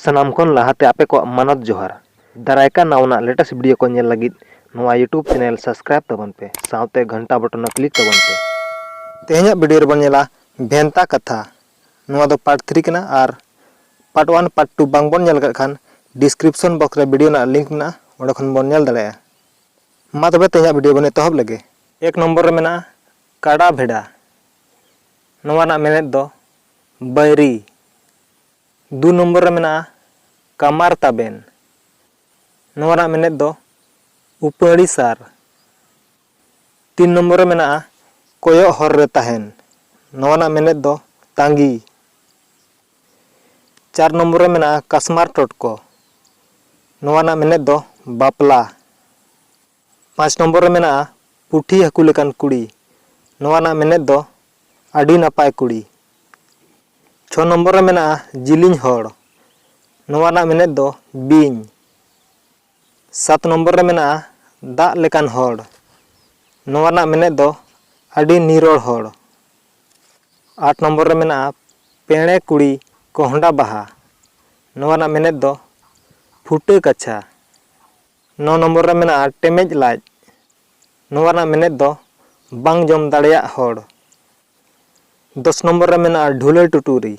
सनाम खन लहाते आपे को मानत जोहार दारायका नावना लेटेस्ट वीडियो को नेल लगित नवा यूट्यूब चैनल सब्सक्राइब तबन पे साउते घंटा बटन क्लिक तबन पे तेहना वीडियो रे बन नेला भेंता कथा नवा दो पार्ट 3 कना और पार्ट 1 पार्ट 2 बांग बन नेल खान डिस्क्रिप्शन बॉक्स रे वीडियो ना लिंक ना ओडे खन बन नेल दाड़े मा तबे तेहना वीडियो बने तहब लगे एक नंबर रे मेना काड़ा भेड़ा नवा ना मेनेत दो बैरी दो नंबर रे मेना कमार ताबेन नवा ना मेनेत दो उपड़ी सार तीन नंबर रे मेना कोयो हर रे ताहेन नवा ना मेनेत दो तांगी चार नंबर रे मेना कसमार टोटको नवा ना मेनेत दो बापला पाँच नंबर रे मेना पुठी हाकु लेकान कुड़ी नवा ना मेनेत दो आडी नापाय कुड़ी छ नंबर रे मेना जिलिंग हड़ नवा ना मेनेत दो बीन सात नंबर रे मेना दाग लेकान हड़ नवा ना मेनेत दो आडी निरोड़ हड़ आठ नंबर रे मेना पेड़े कुड़ी कोहंडा बाहा नवा ना मेनेत दो फुटे कच्छा नौ नंबर रे मेना टेमेज लाज नवा ना मेनेत दो बांग जम दाड़िया हड़ दस नंबर रे मेना ढुले टुटुरी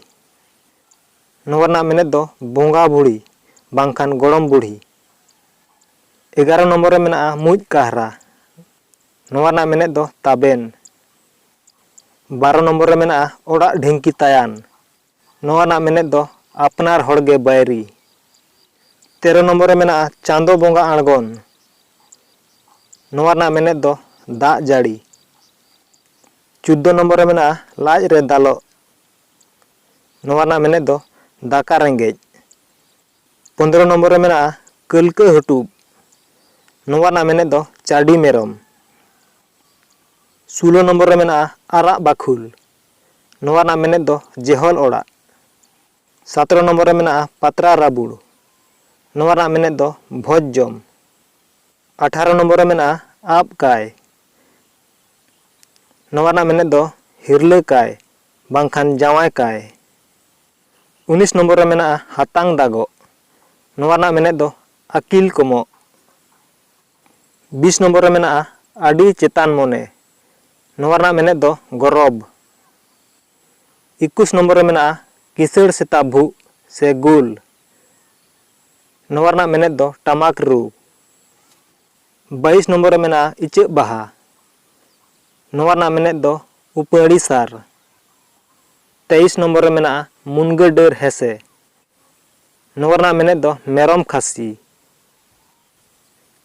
नवा ना मेनेत दो बोंगा बुढ़ी बांखान गोड़म बुढ़ी 11 नंबर रे मेना मुज कहरा नवा ना मेनेत दो ताबेन 12 नंबर रे मेना ओड़ा ढिंकी तायान नवा ना मेनेत दो अपनार हड़गे बैरी 13 नंबर रे मेना चांदो बोंगा आड़गोन नवा ना मेनेत दो दाग जाड़ी 14 नंबर रे मेना लाज रे दालो नवा ना मेनेत दो दाका रेंगेज 15 नंबर रे मेना कलका हटूब नवा ना मेनेत दो चाडी मेरम 16 नंबर रे मेना आरा बाखुल नवा ना मेनेत दो जेहल ओड़ा 17 नंबर रे मेना पात्रा राबुड़ नवा ना मेनेत दो भोज जम 18 नंबर रे मेना आप काय नवा ना मेनेत दो हिरले काय बांखान जावाय काय 19 नंबर रे मेना हातांग दागो नवा ना मेनेत दो अकील कमो 20 नंबर रे मेना आडी चेतान मोने नवा ना मेनेत दो गरब 21 नंबर रे मेना किसड़ सेता भू से गुल नवा ना मेनेत दो टमाक रू 22 नंबर रे मेना इचे बाहा नवा ना मेनेत दो उपड़ी सार 23 नंबर रे मेना मुनगा डर हेसे नवा ना मेनेत दो मेरम खासी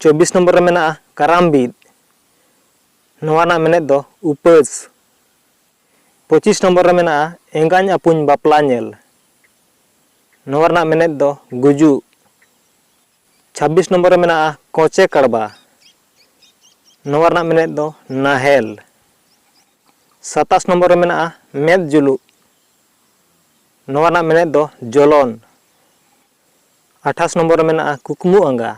24 नंबर रे मेना कराम बीद नवा ना मेनेत दो उपस 25 नंबर रे मेना एंगाñ अपुñ बापला नेल नवा ना मेनेत दो गुजु 26 नंबर रे मेना कोचे कड़बा नवा ना मेनेत दो नाहेल 27 नंबर रे मेना मेद जुलु नवा ना मेनेत दो जलन 28 नंबर रे मेना कुकमु आंगा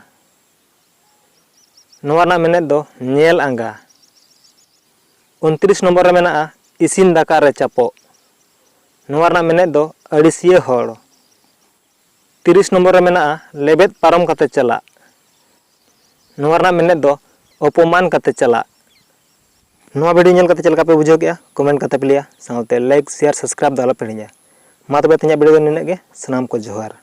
नवा ना मेनेत दो नेल आंगा 29 नंबर रे मेना इसिन दाका रे चापो नवा ना मेनेत दो अड़िसिया हड़ 30 नंबर रे मेना लेबेद पारम कते चला नवा ना मेनेत दो अपमान कते चला नवा वीडियो नेल कते चलका पे बुझो गया कमेंट कते पे लिया साउते लाइक शेयर सब्सक्राइब दला पे हिजा मा तबे तिया वीडियो निने गे सनाम को जोहार।